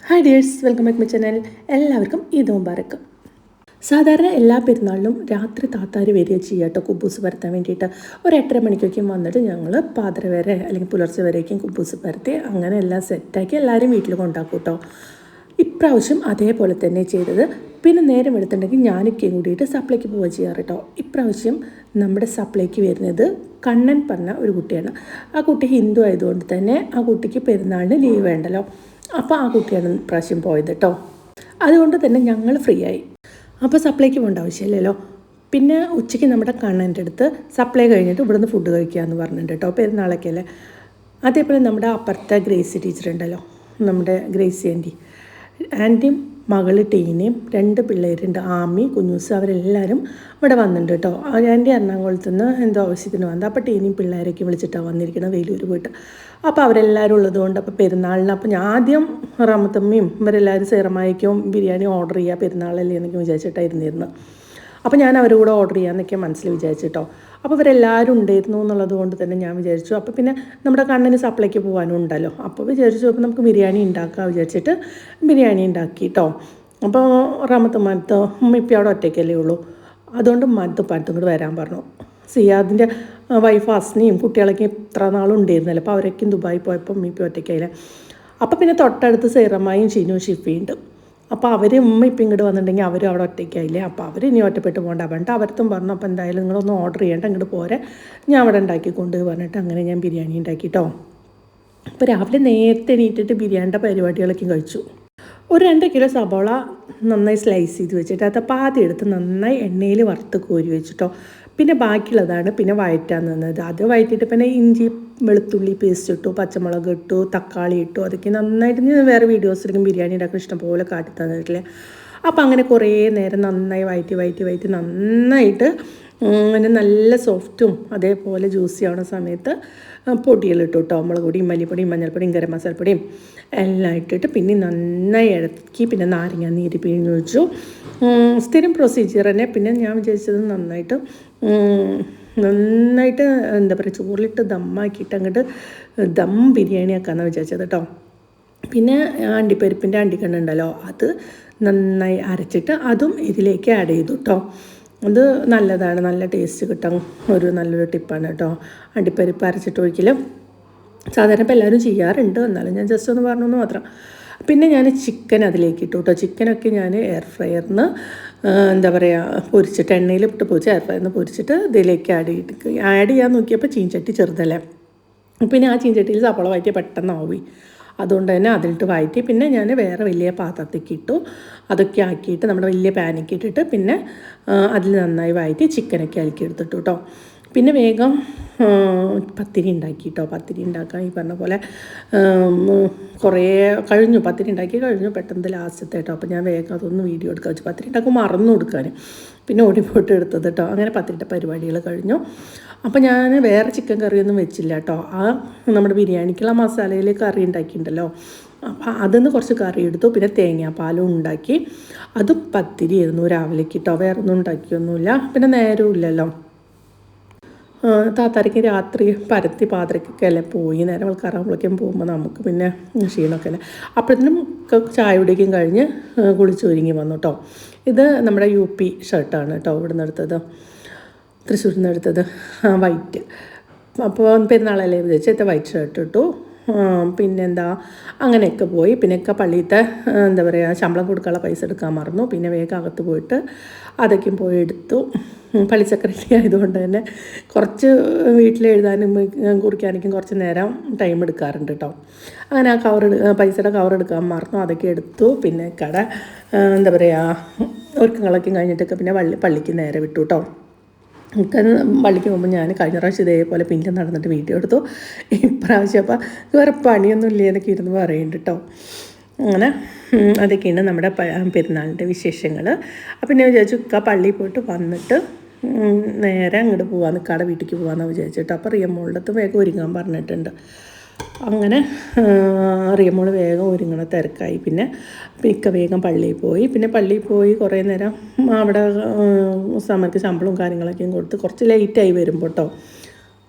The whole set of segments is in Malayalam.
Hi dears, welcome back my channel. എല്ലാവർക്കും ഈദ് മുബാറക്ക്. സാധാരണ എല്ലാ പെരുന്നാളിലും രാത്രി താത്താർ വരിക ചെയ്യാട്ടോ കുബൂസ് പരത്താൻ വേണ്ടിയിട്ട്. ഒരു 8:30 മണിക്കൊക്കെയും വന്നിട്ട് ഞങ്ങൾ പാതിര വരെ അല്ലെങ്കിൽ പുലർച്ചെ വരേക്കും കുബൂസ് പരത്തി അങ്ങനെ എല്ലാം സെറ്റാക്കി എല്ലാവരും വീട്ടിൽ കൊണ്ടാക്കും കേട്ടോ. ഇപ്രാവശ്യം അതേപോലെ തന്നെ ചെയ്തത്. പിന്നെ നേരം എടുത്തിട്ടുണ്ടെങ്കിൽ ഞാനൊക്കെയും കൂടിയിട്ട് സപ്ലൈക്ക് പോവുക ചെയ്യാറ് കേട്ടോ. ഇപ്രാവശ്യം നമ്മുടെ സപ്ലൈക്ക് വരുന്നത് കണ്ണൻ പറഞ്ഞ ഒരു കുട്ടിയാണ്. ആ കുട്ടി ഹിന്ദു ആയതുകൊണ്ട് തന്നെ ആ കുട്ടിക്ക് പെരുന്നാളിന് ലീവ് വേണ്ടല്ലോ. അപ്പോൾ ആ കുട്ടിയാണ് ഇപ്രാവശ്യം പോയത് കേട്ടോ. അതുകൊണ്ട് തന്നെ ഞങ്ങൾ ഫ്രീ ആയി. അപ്പോൾ സപ്ലൈക്ക് പോകേണ്ട ആവശ്യമില്ലല്ലോ. പിന്നെ ഉച്ചയ്ക്ക് നമ്മുടെ കണ്ണൻ്റെ അടുത്ത് സപ്ലൈ കഴിഞ്ഞിട്ട് ഇവിടുന്ന് ഫുഡ് കഴിക്കാമെന്ന് പറഞ്ഞിട്ടുണ്ട് കേട്ടോ. പെരുന്നാളൊക്കെ അല്ലേ. അതേപോലെ നമ്മുടെ അപ്പുറത്തെ ഗ്രേസി ടീച്ചർ ഉണ്ടല്ലോ, നമ്മുടെ ഗ്രേസി ആൻറ്റിയും മകൾ ടീനയും 2 പിള്ളേരുണ്ട്, ആമി കുഞ്ഞൂസ്, അവരെല്ലാവരും ഇവിടെ വന്നിട്ടുണ്ട് കേട്ടോ. ആൻറ്റി എറണാകുളത്ത് നിന്ന് എന്തോ ആവശ്യത്തിന് വന്നത്. അപ്പോൾ ടീനയും പിള്ളേരൊക്കെ വിളിച്ചിട്ടാണ് വന്നിരിക്കുന്നത് വേലൂർ പോയിട്ട്. അപ്പോൾ അവരെല്ലാവരും ഉള്ളതുകൊണ്ട് അപ്പോൾ പെരുന്നാളിന് അപ്പോൾ ഞാൻ ആദ്യം റമത്തമ്മയും ഇവരെല്ലാവരും സേറമായിക്കും ബിരിയാണി ഓർഡർ ചെയ്യുക പെരുന്നാളല്ലേ എന്നൊക്കെ വിചാരിച്ചിട്ടായിരുന്നിരുന്നു. അപ്പോൾ ഞാൻ അവരുടെ കൂടെ ഓർഡർ ചെയ്യാമെന്നൊക്കെ മനസ്സിൽ വിചാരിച്ചിട്ടോ. അപ്പോൾ ഇവരെല്ലാവരും ഉണ്ടായിരുന്നു എന്നുള്ളത് കൊണ്ട് തന്നെ ഞാൻ വിചാരിച്ചു അപ്പോൾ പിന്നെ നമ്മുടെ കണ്ണിന് സപ്ലൈക്ക് പോകാനും ഉണ്ടല്ലോ. അപ്പോൾ വിചാരിച്ചു അപ്പോൾ നമുക്ക് ബിരിയാണി ഉണ്ടാക്കാം വിചാരിച്ചിട്ട് ബിരിയാണി ഉണ്ടാക്കി കേട്ടോ. അപ്പോൾ റമത്തമ്മത്ത് ഇപ്പം അവിടെ ഒറ്റയ്ക്കല്ലേ ഉള്ളൂ. അതുകൊണ്ട് മദ്ദപ്പാടത്തും കൂടെ വരാൻ പറഞ്ഞു. സിയാദിൻ്റെ വൈഫ് അസ്നയും കുട്ടികളൊക്കെ ഇത്ര നാളും ഉണ്ടായിരുന്നല്ലോ. അപ്പോൾ അവരൊക്കെ ദുബായി പോയപ്പോൾ ഇപ്പം ഒറ്റയ്ക്കായില്ലേ. അപ്പോൾ പിന്നെ തൊട്ടടുത്ത് സേറമായും ഷീനു ഷിഫിയുണ്ട്. അപ്പോൾ അവർ ഇപ്പം ഇങ്ങോട്ട് വന്നിട്ടുണ്ടെങ്കിൽ അവരും അവിടെ ഒറ്റയ്ക്കായില്ലേ. അപ്പോൾ അവർ ഇനി ഒറ്റപ്പെട്ട് പോകണ്ട പറഞ്ഞിട്ട് അവരത്തും പറഞ്ഞു അപ്പോൾ എന്തായാലും നിങ്ങളൊന്ന് ഓർഡർ ചെയ്യേണ്ട, ഇങ്ങോട്ട് പോരെ, ഞാൻ അവിടെ ഉണ്ടാക്കിക്കൊണ്ട് പറഞ്ഞിട്ട് അങ്ങനെ ഞാൻ ബിരിയാണി ഉണ്ടാക്കിട്ടോ. അപ്പോൾ രാവിലെ നേരത്തെ എണീറ്റിട്ട് ബിരിയാണിയുടെ പരിപാടികളൊക്കെ കഴിച്ചു. ഒരു 2 കിലോ സബോള നന്നായി സ്ലൈസ് ചെയ്ത് വെച്ചിട്ട് അത് പാതി എടുത്ത് നന്നായി എണ്ണയിൽ വറുത്ത് കോരി വെച്ചിട്ടോ. പിന്നെ ബാക്കിയുള്ളതാണ് പിന്നെ വഴറ്റാൻ നിന്നത്. അത് വഴറ്റിയിട്ട് പിന്നെ ഇഞ്ചി വെളുത്തുള്ളി പേസ്റ്റ് ഇട്ടു, പച്ചമുളക് ഇട്ടു, തക്കാളി ഇട്ടു. അതൊക്കെ നന്നായിട്ട് ഞാൻ വേറെ വീഡിയോസിലേക്കും ബിരിയാണി ഉണ്ടാക്കാൻ ഇഷ്ടംപോലെ കാട്ടി തന്നിട്ടില്ലേ. അപ്പോൾ അങ്ങനെ കുറേ നേരം നന്നായി വഴറ്റി നന്നായിട്ട് അങ്ങനെ നല്ല സോഫ്റ്റും അതേപോലെ ജ്യൂസി ആവുന്ന സമയത്ത് പൊടികളിട്ടു കേട്ടോ. മുളക് പൊടിയും മല്ലിപ്പൊടിയും മഞ്ഞൾപ്പൊടിയും ഗരം മസാലപ്പൊടിയും എല്ലാം ഇട്ടിട്ട് പിന്നെ നന്നായി ഇളക്കി പിന്നെ നാരങ്ങ നീര് പിഴിഞ്ഞ് വെച്ചു. സ്ഥിരം പ്രൊസീജിയർ തന്നെ. പിന്നെ ഞാൻ വിചാരിച്ചത് നന്നായിട്ട് എന്താ പറയുക ചോറിലിട്ട് ദമ്മാക്കിയിട്ട് അങ്ങോട്ട് ദം ബിരിയാണി ആക്കാമെന്നാണ് വിചാരിച്ചത് കേട്ടോ. പിന്നെ അണ്ടിപ്പരിപ്പിൻ്റെ അണ്ടിക്കണ്ണുണ്ടല്ലോ, അത് നന്നായി അരച്ചിട്ട് അതും ഇതിലേക്ക് ആഡ് ചെയ്തു കേട്ടോ. അത് നല്ലതാണ്, നല്ല ടേസ്റ്റ് കിട്ടാൻ ഒരു നല്ലൊരു ടിപ്പാണ് കേട്ടോ അണ്ടിപ്പരിപ്പ് അരച്ചിട്ട് ഒഴിക്കലും. സാധാരണ ഇപ്പോൾ എല്ലാവരും ചെയ്യാറുണ്ട്, എന്നാലും ഞാൻ ജസ്റ്റ് ഒന്ന് പറഞ്ഞു മാത്രം. പിന്നെ ഞാൻ ചിക്കൻ അതിലേക്ക് ഇട്ടു കേട്ടോ. ചിക്കനൊക്കെ ഞാൻ എയർ ഫ്രയറിന് എന്താ പറയുക പൊരിച്ചിട്ട് എണ്ണയിൽ ഇട്ട് പൊരിച്ച് എയർ ഫ്രയറിന് പൊരിച്ചിട്ട് ഇതിലേക്ക് ആഡ് ചെയ്യാൻ നോക്കിയപ്പോൾ ചീഞ്ചട്ടി ചെറുതല്ലേ. പിന്നെ ആ ചീഞ്ചട്ടിയിൽ സവാള വഴറ്റിയ പെട്ടെന്നാവുകയും അതുകൊണ്ട് തന്നെ അതിലിട്ട് വഴറ്റി പിന്നെ ഞാൻ വേറെ വലിയ പാത്രത്തേക്ക് ഇട്ടു. അതൊക്കെ ആക്കിയിട്ട് നമ്മുടെ വലിയ പാനിക്ക് ഇട്ടിട്ട് പിന്നെ അതിൽ നന്നായി വഴറ്റി ചിക്കനൊക്കെ അലക്കി എടുത്തിട്ടു കേട്ടോ. പിന്നെ വേഗം പത്തിരി ഉണ്ടാക്കി കേട്ടോ. പത്തിരി ഉണ്ടാക്കാൻ ഈ പറഞ്ഞ പോലെ കുറേ കഴിഞ്ഞു, പത്തിരി ഉണ്ടാക്കി കഴിഞ്ഞു പെട്ടെന്ന് ലാസ്റ്റത്തെ കേട്ടോ. അപ്പോൾ ഞാൻ വേഗം അതൊന്ന് വീഡിയോ എടുക്കാൻ വെച്ചു. പത്തിരി ഉണ്ടാക്കുമ്പോൾ മറന്നു കൊടുക്കാൻ പിന്നെ ഓടിപ്പോയിട്ട് എടുത്തത് കേട്ടോ. അങ്ങനെ പത്തിരിയുടെ പരിപാടികൾ കഴിഞ്ഞു. അപ്പോൾ ഞാൻ വേറെ ചിക്കൻ കറിയൊന്നും വെച്ചില്ല കേട്ടോ. ആ നമ്മുടെ ബിരിയാണിക്കുള്ള മസാലയിൽ കറി ഉണ്ടാക്കിയിട്ടുണ്ടല്ലോ, അപ്പോൾ അതിന്ന് കുറച്ച് കറി എടുത്തു. പിന്നെ തേങ്ങാപ്പാലും ഉണ്ടാക്കി. അതും പത്തിരി ആയിരുന്നു രാവിലേക്ക് കേട്ടോ. വേറെ ഒന്നും ഉണ്ടാക്കിയൊന്നുമില്ല. പിന്നെ നേരവും ഇല്ലല്ലോ. താത്താരയ്ക്ക് രാത്രി പരത്തി പാതിരക്കൊക്കെ അല്ലേ പോയി, നേരം വെളുക്കാറാകുമ്പോഴേക്കും പോകുമ്പോൾ നമുക്ക് പിന്നെ ക്ഷീണമൊക്കെ അല്ലേ. അപ്പോഴത്തേനും ചായ കുടിക്കും കഴിഞ്ഞ് കുളിച്ചൊരുങ്ങി വന്നു കേട്ടോ. ഇത് നമ്മുടെ UP ഷർട്ടാണ് കേട്ടോ, ഇവിടെ നിന്ന് എടുത്തത്, തൃശ്ശൂരിൽ നിന്ന് എടുത്തത്, വൈറ്റ്. അപ്പോൾ പെരുന്നാളല്ലേ വിചാരിച്ചത് വൈറ്റ് ഷർട്ട് ഇട്ടു. പിന്നെന്താ അങ്ങനെയൊക്കെ പോയി. പിന്നെയൊക്കെ പള്ളിയിലത്തെ എന്താ പറയുക ശമ്പളം കൊടുക്കാനുള്ള പൈസ എടുക്കാൻ മറന്നു. പിന്നെ വേഗം അകത്ത് പോയിട്ട് അതൊക്കെയും പോയി എടുത്തു. പള്ളി സെക്രട്ടറി ആയതുകൊണ്ട് തന്നെ കുറച്ച് വീട്ടിലെഴുതാനും കുറിക്കാനൊക്കെ കുറച്ച് നേരം ടൈം എടുക്കാറുണ്ട് കേട്ടോ. അങ്ങനെ ആ പൈസയുടെ കവർ എടുക്കാൻ മറന്നു, അതൊക്കെ എടുത്തു. പിന്നെ എന്താ പറയുക ഒരുക്കങ്ങളൊക്കെ കഴിഞ്ഞിട്ടൊക്കെ പിന്നെ പള്ളിക്ക് നേരെ വിട്ടു കേട്ടോ. പള്ളിക്ക് പോകുമ്പോൾ ഞാൻ കഴിഞ്ഞ പ്രാവശ്യം ഇതേപോലെ പിന്നെ നടന്നിട്ട് വീഡിയോ എടുത്തു. ഇപ്രാവശ്യം അപ്പോൾ വേറെ പണിയൊന്നും ഇല്ലേ എന്നൊക്കെ ഇരുന്ന് പറയുന്നുണ്ട് കേട്ടോ. അങ്ങനെ അതൊക്കെയാണ് നമ്മുടെ പെരുന്നാളിൻ്റെ വിശേഷങ്ങൾ. അപ്പം ഞാൻ വിചാരിച്ചു പള്ളിയിൽ പോയിട്ട് വന്നിട്ട് നേരെ അങ്ങോട്ട് പോകാമെന്ന്, വീട്ടിലേക്ക് പോകാമെന്ന് വിചാരിച്ചിട്ട്. അപ്പോൾ റിയമോളുടെ അടുത്ത് വേഗം ഒരുങ്ങാൻ പറഞ്ഞിട്ടുണ്ട്. അങ്ങനെ റിയമോൾ വേഗം ഒരുങ്ങണ തിരക്കായി. പിന്നെ ഇക്ക വേഗം പള്ളിയിൽ പോയി. പിന്നെ പള്ളിയിൽ പോയി കുറേ നേരം അവിടെ സമയത്ത് ശമ്പളവും കാര്യങ്ങളൊക്കെയും കൊടുത്ത് കുറച്ച് ലേറ്റായി വരുമ്പോൾ കേട്ടോ.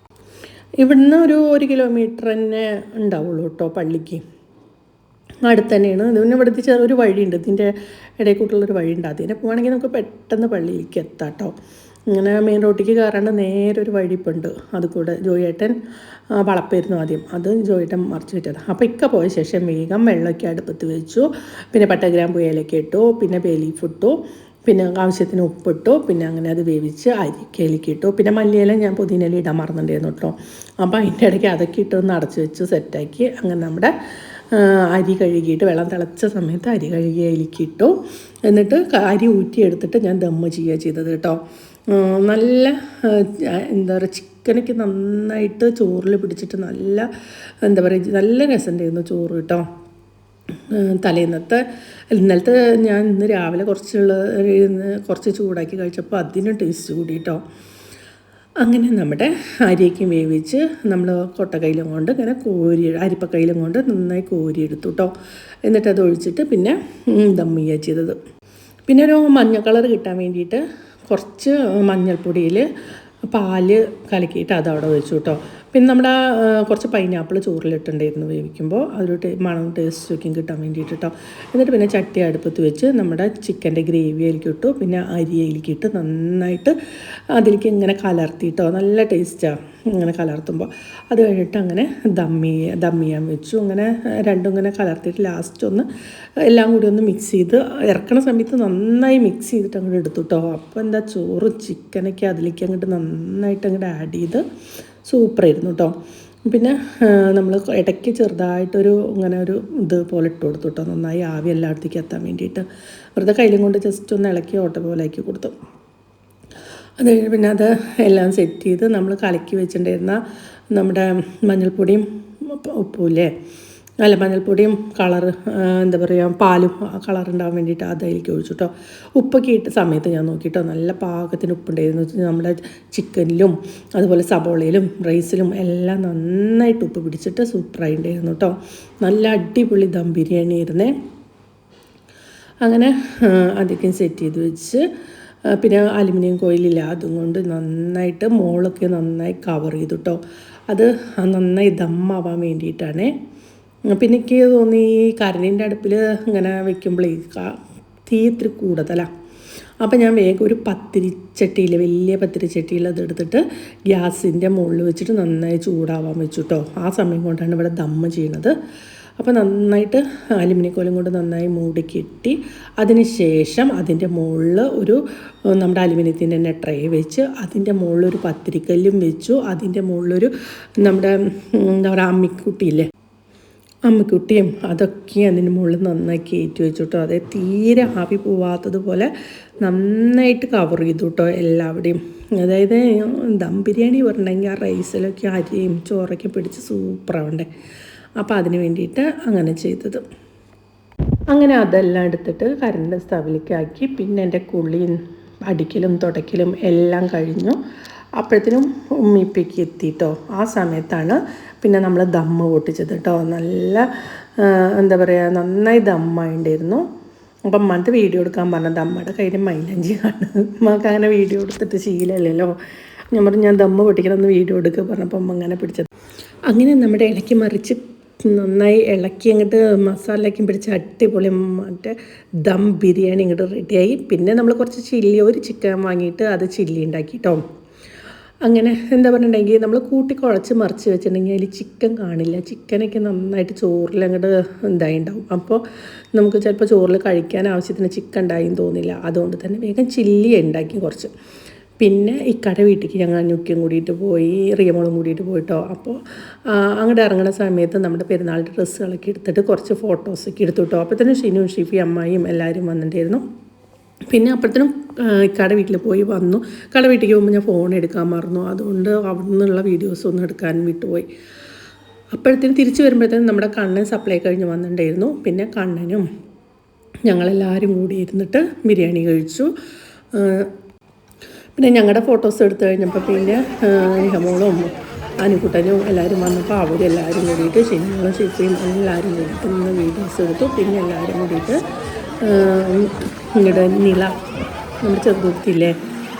ഇവിടുന്ന് ഒരു 1 കിലോമീറ്റർ തന്നെ ഉണ്ടാവുള്ളൂ കേട്ടോ പള്ളിക്ക്. അടുത്ത് തന്നെയാണ്. ഇതിന് ഇവിടുത്തെ ചെറിയൊരു വഴിയുണ്ട്, ഇതിൻ്റെ ഇടയിൽ കൂട്ടുള്ളൊരു വഴിയുണ്ട്. അതിനെ പോവുകയാണെങ്കിൽ നമുക്ക് പെട്ടെന്ന് പള്ളിയിലേക്ക് എത്താം കേട്ടോ. ഇങ്ങനെ മെയിൻ റോട്ടിലേക്ക് കയറാണ്ട് നേരെ ഒരു വഴി ഇപ്പം ഉണ്ട്. അത് കൂടെ ജോയേട്ടൻ വളപ്പായിരുന്നു ആദ്യം, അത് ജോയേട്ടൻ മറിച്ച് വിറ്റത്. അപ്പോൾ ഇക്ക പോയ ശേഷം വേഗം വെള്ളമൊക്കെ അടുപ്പത്ത് വെച്ചു. പിന്നെ പട്ടഗ്രാമ്പു ഏലക്ക ഇട്ടു, പിന്നെ ബേ ലീഫ് ഇട്ടു, പിന്നെ ആവശ്യത്തിന് ഉപ്പിട്ടു. പിന്നെ അങ്ങനെ അത് വേവിച്ച് അരിക്കയിലേക്ക് ഇട്ടു. പിന്നെ മല്ലിയില ഞാൻ പുതിനയില ഇടാൻ മറന്നിട്ടുണ്ടായിരുന്നു കേട്ടോ. അപ്പോൾ അതിൻ്റെ ഇടയ്ക്ക് അതൊക്കെ ഇട്ടൊന്ന് അടച്ച് വെച്ച് സെറ്റാക്കി. അങ്ങനെ നമ്മുടെ അരി കഴുകിയിട്ട് വെള്ളം തിളച്ച സമയത്ത് അരി കഴുകി അതിലേക്ക് ഇട്ടു. എന്നിട്ട് അരി ഊറ്റിയെടുത്തിട്ട് ഞാൻ ദമ്മ് ചെയ്യുക ചെയ്തത് കേട്ടോ. നല്ല എന്താ പറയുക, ചിക്കനൊക്കെ നന്നായിട്ട് ചോറിൽ പിടിച്ചിട്ട് നല്ല എന്താ പറയുക, നല്ല രസമുണ്ടായിരുന്നു ചോറ് കേട്ടോ. ഇന്നലത്തെ ഞാൻ ഇന്ന് രാവിലെ കുറച്ച് ചൂടാക്കി കഴിച്ചപ്പോൾ അതിന് ടേസ്റ്റ് കൂടി കേട്ടോ. അങ്ങനെ നമ്മുടെ അരിയൊക്കെ വേവിച്ച് നമ്മൾ കൊട്ടക്കൈലും കൊണ്ട് ഇങ്ങനെ അരിപ്പക്കൈലും കൊണ്ട് നന്നായി കോരിയെടുത്തു കേട്ടോ. എന്നിട്ട് അത് ഒഴിച്ചിട്ട് പിന്നെ ദം ചെയ്യുക ചെയ്തത്. പിന്നെ ഒരു മഞ്ഞ കളർ കിട്ടാൻ വേണ്ടിയിട്ട് കുറച്ച് മഞ്ഞൾപ്പൊടിയിൽ പാല് കലക്കിയിട്ട് അതവിടെ വെച്ചു കേട്ടോ. പിന്നെ നമ്മുടെ കുറച്ച് പൈനാപ്പിൾ ചോറിലിട്ടുണ്ടായിരുന്നു വേവിക്കുമ്പോൾ, അതൊരു മണം ടേസ്റ്റൊക്കെ കിട്ടാൻ വേണ്ടിയിട്ട് കേട്ടോ. എന്നിട്ട് പിന്നെ ചട്ടി അടുപ്പത്ത് വെച്ച് നമ്മുടെ ചിക്കൻ്റെ ഗ്രേവി അതിലേക്ക് ഇട്ടു. പിന്നെ അരി അതിലേക്ക് ഇട്ട് നന്നായിട്ട് അതിലേക്ക് ഇങ്ങനെ കലർത്തിയിട്ടോ, നല്ല ടേസ്റ്റാണ് ഇങ്ങനെ കലർത്തുമ്പോൾ. അത് കഴിഞ്ഞിട്ട് അങ്ങനെ ദം ചെയ്യാൻ വെച്ചു. അങ്ങനെ രണ്ടും ഇങ്ങനെ കലർത്തിയിട്ട് ലാസ്റ്റ് ഒന്ന് എല്ലാം കൂടി ഒന്ന് മിക്സ് ചെയ്ത് ഇറക്കണ സമയത്ത് നന്നായി മിക്സ് ചെയ്തിട്ട് അങ്ങോട്ട് എടുത്തു കേട്ടോ. അപ്പോൾ എന്താ ചോറ് ചിക്കനൊക്കെ അതിലേക്ക് അങ്ങോട്ട് നന്നായിട്ട് അങ്ങോട്ട് ആഡ് ചെയ്ത് സൂപ്പറായിരുന്നു കേട്ടോ. പിന്നെ നമ്മൾ ഇടയ്ക്ക് ചെറുതായിട്ടൊരു ഇങ്ങനെ ഒരു ഇതുപോലെ ഇട്ട് കൊടുത്തു കേട്ടോ, നന്നായി ആവി എല്ലായിടത്തേക്ക് എത്താൻ വേണ്ടിയിട്ട്. വെറുതെ കയ്യിലും കൊണ്ട് ജസ്റ്റ് ഒന്ന് ഇളക്കി ഓട്ട പോലെ ആക്കി കൊടുത്തു. അത് കഴിഞ്ഞ് പിന്നെ അത് എല്ലാം സെറ്റ് ചെയ്ത് നമ്മൾ കലക്കി വെച്ചിട്ടുണ്ടായിരുന്ന നമ്മുടെ മഞ്ഞൾപ്പൊടിയും ഉപ്പുമില്ലേ, അല്ല മഞ്ഞൾപ്പൊടിയും എന്താ പറയുക പാലും കളർ ഉണ്ടാകാൻ വേണ്ടിയിട്ട് അതിലേക്ക് ഒഴിച്ചു കേട്ടോ. ഉപ്പൊക്കെ ഇട്ട സമയത്ത് ഞാൻ നോക്കിയിട്ടോ, നല്ല പാകത്തിന് ഉപ്പുണ്ടായിരുന്നു. നമ്മുടെ ചിക്കനിലും അതുപോലെ സബോളയിലും റൈസിലും എല്ലാം നന്നായിട്ട് ഉപ്പ് പിടിച്ചിട്ട് സൂപ്പറായിട്ടുണ്ടായിരുന്നു കേട്ടോ. നല്ല അടിപൊളി ദം ബിരിയാണി ആയിരുന്നേ. അങ്ങനെ അതൊക്കെ സെറ്റ് ചെയ്ത് വെച്ച് പിന്നെ അലുമിനിയം കോയിലില്ല, അതും കൊണ്ട് നന്നായിട്ട് മോളൊക്കെ നന്നായി കവർ ചെയ്തു കേട്ടോ. അത് നന്നായി ദമ്മാവാൻ വേണ്ടിയിട്ടാണേ. പിന്നെ എനിക്ക് തോന്നി ഈ കരണ്ടിൻ്റെ അടുപ്പിൽ ഇങ്ങനെ വെക്കുമ്പോഴേ തീ ഇത്തിരി കൂടുതലാണ്. അപ്പോൾ ഞാൻ വേഗം ഒരു പത്തിരിച്ചട്ടിയിൽ, വലിയ പത്തിരിച്ചട്ടിയിൽ അതെടുത്തിട്ട് ഗ്യാസിൻ്റെ മുകളിൽ വെച്ചിട്ട് നന്നായി ചൂടാവാൻ വെച്ചു കേട്ടോ. ആ സമയം കൊണ്ടാണ് ഇവിടെ ദമ്മ് ചെയ്യണത്. അപ്പോൾ നന്നായിട്ട് അലുമിനിയം കോലും കൊണ്ട് നന്നായി മൂടി കെട്ടി അതിന് ശേഷം അതിൻ്റെ മുകളിൽ ഒരു നമ്മുടെ അലുമിനിയത്തിൻ്റെ തന്നെ ട്രേ വെച്ച് അതിൻ്റെ മുകളിലൊരു പത്തിരിക്കല്ലും വെച്ചു. അതിൻ്റെ മുകളിലൊരു നമ്മുടെ എന്താ പറയുക അമ്മിക്കുട്ടിയും അതൊക്കെ അതിന് മുകളിൽ നന്നായി കയറ്റി വെച്ചു കേട്ടോ. അതേ തീരെ ആവി പോവാത്തതുപോലെ നന്നായിട്ട് കവർ ചെയ്തു കേട്ടോ എല്ലാവിടെയും. അതായത് ദം ബിരിയാണി പറഞ്ഞിട്ടുണ്ടെങ്കിൽ ആ റൈസിലൊക്കെ അരിയും ചോറൊക്കെ പിടിച്ച് സൂപ്പറാവണ്ടേ. അപ്പോൾ അതിന് വേണ്ടിയിട്ട് അങ്ങനെ ചെയ്തത്. അങ്ങനെ അതെല്ലാം എടുത്തിട്ട് കരണ്ട് സ്റ്റവിലേക്ക് ആക്കി. പിന്നെ എൻ്റെ കുളിയും അടിക്കലും തുടയ്ക്കലും എല്ലാം കഴിഞ്ഞു. അപ്പോഴത്തേനും ഉമ്മിപ്പിക്ക് എത്തിയിട്ടോ. ആ സമയത്താണ് പിന്നെ നമ്മൾ ദമ്മ് പൊട്ടിച്ചത് കേട്ടോ. നല്ല എന്താ പറയുക, നന്നായി ദമ്മായിട്ടുണ്ടായിരുന്നു. അപ്പം അമ്മത്തെ വീഡിയോ എടുക്കാൻ പറഞ്ഞത് അമ്മയുടെ കയ്യിൽ മൈലഞ്ചി കാണും. അമ്മക്ക് അങ്ങനെ വീഡിയോ എടുത്തിട്ട് ശീലമല്ലല്ലോ. ഞാൻ ദമ്മ് പൊട്ടിക്കണമെന്ന് വീഡിയോ എടുക്കുക പറഞ്ഞപ്പോൾ അമ്മ അങ്ങനെ പിടിച്ചത്. അങ്ങനെ നമ്മുടെ ഇളക്കി മറിച്ച് നന്നായി ഇളക്കി അങ്ങോട്ട് മസാലയ്ക്കും പിടിച്ച് അടിപൊളി മറ്റേ ദം ബിരിയാണി ഇങ്ങോട്ട് റെഡിയായി. പിന്നെ നമ്മൾ കുറച്ച് ഒരു ചിക്കൻ വാങ്ങിയിട്ട് അത് ചില്ലി ഉണ്ടാക്കി കേട്ടോ. അങ്ങനെ എന്താ പറഞ്ഞിട്ടുണ്ടെങ്കിൽ നമ്മൾ കുഴച്ച് മറിച്ച് വെച്ചിട്ടുണ്ടെങ്കിൽ അതിൽ ചിക്കൻ കാണില്ല. ചിക്കനൊക്കെ നന്നായിട്ട് ചോറിൽ അങ്ങോട്ട് ഉണ്ടാവും. അപ്പോൾ നമുക്ക് ചിലപ്പോൾ ചോറിൽ കഴിക്കാൻ ആവശ്യത്തിന് ചിക്കൻ ഉണ്ടായിന്ന് തോന്നില്ല. അതുകൊണ്ട് തന്നെ വേഗം ചില്ലി ഉണ്ടാക്കി കുറച്ച്. പിന്നെ ഇക്കടെ വീട്ടിലേക്ക് ഞങ്ങൾ ഞുക്കിയും കൂടിയിട്ട് പോയി, റിയമോളും കൂടിയിട്ട് പോയിട്ടോ. അപ്പോൾ അങ്ങോട്ട് ഇറങ്ങുന്ന സമയത്ത് നമ്മുടെ പെരുന്നാളിൻ്റെ ഡ്രസ്സുകളൊക്കെ എടുത്തിട്ട് കുറച്ച് ഫോട്ടോസൊക്കെ എടുത്തു കേട്ടോ. അപ്പോൾ തന്നെ ഷിനു ഷിഫി അമ്മായിയും എല്ലാവരും വന്നിട്ടുണ്ടായിരുന്നു. പിന്നെ അപ്പോഴത്തേനും ഇക്കടെ വീട്ടിൽ പോയി വന്നു. ഇക്കടെ വീട്ടിലേക്ക് പോകുമ്പോൾ ഞാൻ ഫോൺ എടുക്കാൻ മറന്നു. അതുകൊണ്ട് അവിടെ നിന്നുള്ള വീഡിയോസൊന്നും എടുക്കാൻ വിട്ടുപോയി. അപ്പോഴത്തേനും തിരിച്ച് വരുമ്പോഴത്തേനും നമ്മുടെ കണ്ണൻ സപ്ലൈ കഴിഞ്ഞ് വന്നിട്ടുണ്ടായിരുന്നു. പിന്നെ കണ്ണനും ഞങ്ങളെല്ലാവരും കൂടി ഇരുന്നിട്ട് ബിരിയാണി കഴിച്ചു. പിന്നെ ഞങ്ങളുടെ ഫോട്ടോസ് എടുത്തു കഴിഞ്ഞപ്പോൾ പിന്നെ നിഹമോളും അനുക്കുട്ടനും എല്ലാവരും വന്നപ്പോൾ അവരെല്ലാവരും കൂടിയിട്ട് ഷിനിമോളും ഷിഫയും എല്ലാവരും കൂടിയിട്ട് നിന്ന് വീഡിയോസ് എടുത്തു. പിന്നെ എല്ലാവരും കൂടിയിട്ട് ഇങ്ങോട്ട് നില നമ്മുടെ ചെറുതുരുത്തില്ലേ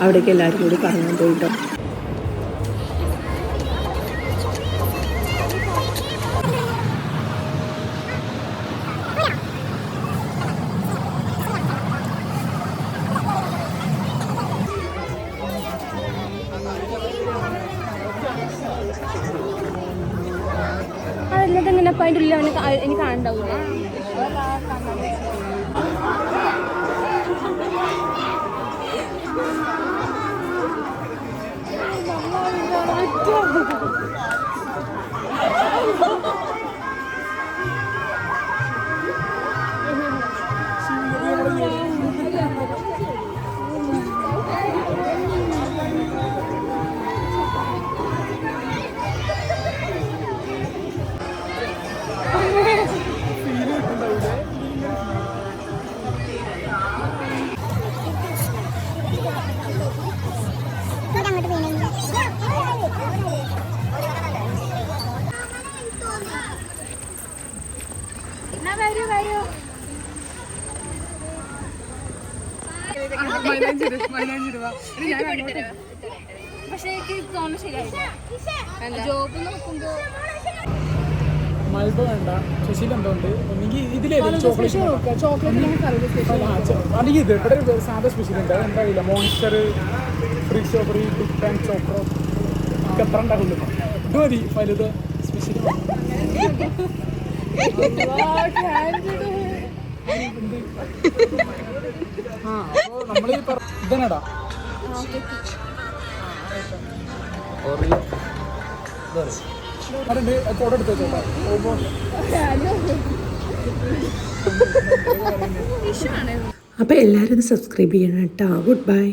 അവിടേക്ക് എല്ലാവരും കൂടി കറങ്ങാൻ പോയിട്ടോ. അതിൻ്റെ ഉള്ളിൽ അവന് എനിക്ക് കാണണ്ടാവില്ല. പക്ഷെ എനിക്ക് തോന്നുന്നു ശരിയായില്ല. ജോബ് നോക്കുമ്പോ മൽബ വേണ്ട, സുശീൽ എന്തുകൊണ്ട് ഒന്നെങ്കിൽ ഇതിലേത് ചോക്ലേറ്റ് അല്ലെങ്കിൽ ഇത് ഇവിടെ ഒരു സാധാ സ്പെഷ്യൽ ഉണ്ട്, അതെന്താ അറിയില്ല, monster free strawberry dip and ചോക്രോ എത്ര ഉണ്ടാകുള്ളൂ. ഇത് മതി വലുത് സ്പെഷ്യൽ. ആ അപ്പോൾ നമ്മൾ ഇതന്നെടാ അതുണ്ട്, ഫോട്ടോ എടുത്ത് വെച്ചോട്ടോ. അപ്പോൾ എല്ലാവരും ഇത് സബ്സ്ക്രൈബ് ചെയ്യണം കേട്ടോ. Good bye.